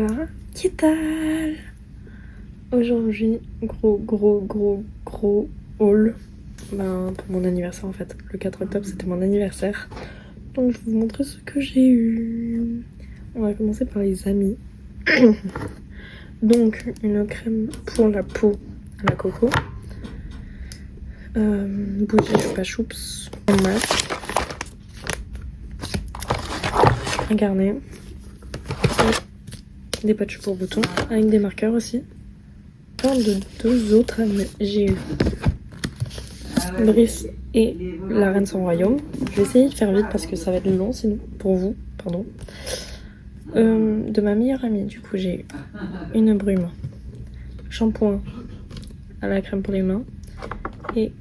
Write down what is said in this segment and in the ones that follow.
Voilà, qu'est-ce que aujourd'hui, gros haul. Pour mon anniversaire en fait. Le 4 octobre c'était mon anniversaire. Donc je vais vous montrer ce que j'ai eu. On va commencer par les amis. Donc une crème pour la peau à la coco. Bougie Chupa Chups. Un masque. Un carnet. Et des patchs pour boutons. Avec des marqueurs aussi. Plein de deux autres amis. J'ai eu Brice et la reine sans royaume. Je vais essayer de faire vite parce que ça va être long sinon. Pour vous, pardon. De ma meilleure amie, du coup j'ai eu une brume, shampoing à la crème pour les mains et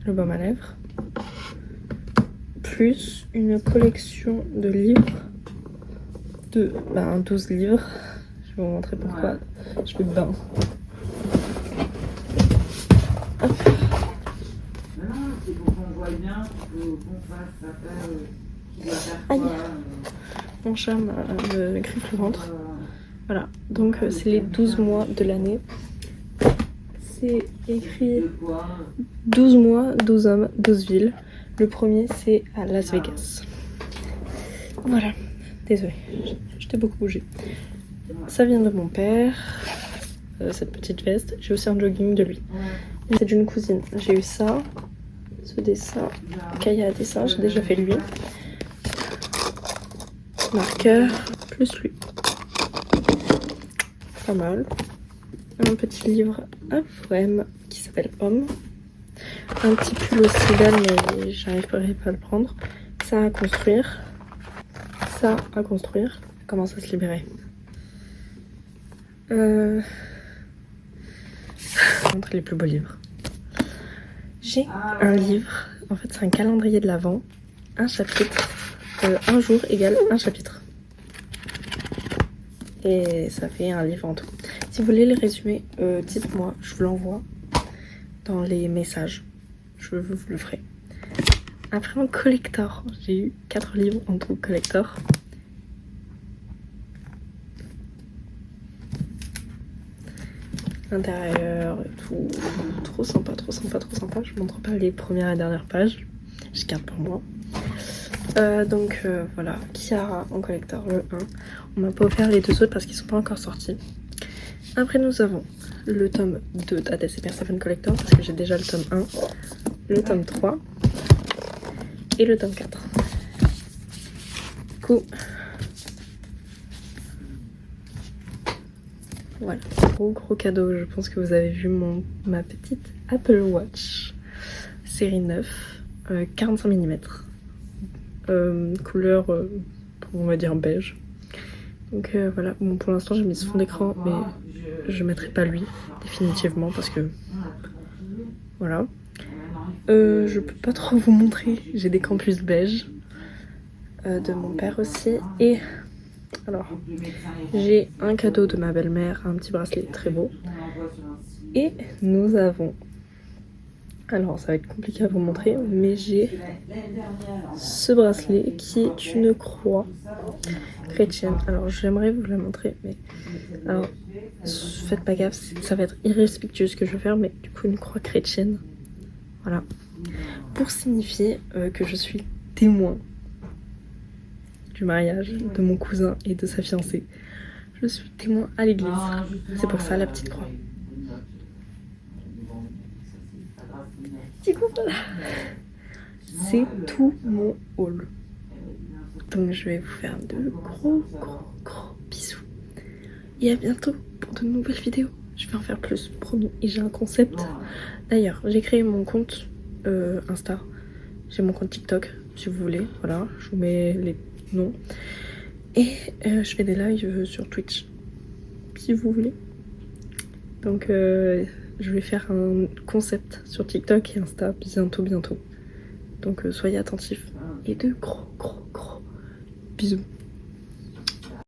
le baume à lèvres, plus une collection de livres, de 12 livres. Je vais vous montrer pourquoi je fais bain. Aïe, mon chat me griffe le ventre. Voilà, donc c'est les 12 mois de l'année. C'est écrit 12 mois, 12 hommes, 12 villes. Le premier c'est à Las Vegas. Voilà, désolée, je t'ai beaucoup bougé. Ça vient de mon père, cette petite veste. J'ai aussi un jogging de lui. C'est d'une cousine. J'ai eu ça, ce dessin, Kaya a dessin, j'ai déjà fait lui. Marqueur, plus lui. Pas mal. Un petit livre à poème qui s'appelle Homme. Un petit pull aussi belle mais j'arriverai pas à le prendre. Ça à construire. Ça à construire. Commence à se libérer. Je vais montrer les plus beaux livres. J'ai un livre. En fait c'est un calendrier de l'Avent. Un chapitre. Un jour égale un chapitre. Et ça fait un livre en tout. Si vous voulez les résumer, dites-moi, je vous l'envoie dans les messages. Je vous le ferai. Après en collector, j'ai eu 4 livres en tout collector. L'intérieur et tout. Trop sympa, trop sympa, trop sympa. Je vous montre pas les premières et dernières pages. Je garde pour moi. Voilà, Kiara en collector, le 1. On m'a pas offert les 2 autres parce qu'ils sont pas encore sortis. Après nous avons le tome 2 d'Hadès et Perséphone collector parce que j'ai déjà le tome 1, le tome 3 et le tome 4. Du coup, voilà, gros cadeau. Je pense que vous avez vu ma petite Apple Watch série 9, 45 mm. Couleur on va dire beige. Donc voilà, bon, pour l'instant j'ai mis ce fond d'écran mais je mettrai pas lui définitivement parce que voilà. Je peux pas trop vous montrer, j'ai des campus beige de mon père aussi. Et alors j'ai un cadeau de ma belle-mère, un petit bracelet très beau. Et nous avons, alors ça va être compliqué à vous montrer, mais j'ai ce bracelet qui est une croix chrétienne. Alors j'aimerais vous la montrer, mais alors faites pas gaffe, ça va être irrespectueux ce que je vais faire, mais du coup une croix chrétienne, voilà, pour signifier que je suis témoin du mariage de mon cousin et de sa fiancée. Je suis témoin à l'église, c'est pour ça la petite croix. Du coup voilà, c'est tout mon haul. Donc je vais vous faire de gros bisous. Et à bientôt pour de nouvelles vidéos. Je vais en faire plus, promis. Et j'ai un concept. D'ailleurs, j'ai créé mon compte Insta. J'ai mon compte TikTok, si vous voulez. Voilà, je vous mets les noms. Et je fais des lives sur Twitch, si vous voulez. Donc je vais faire un concept sur TikTok et Insta bientôt. Donc soyez attentifs. Et de gros bisous.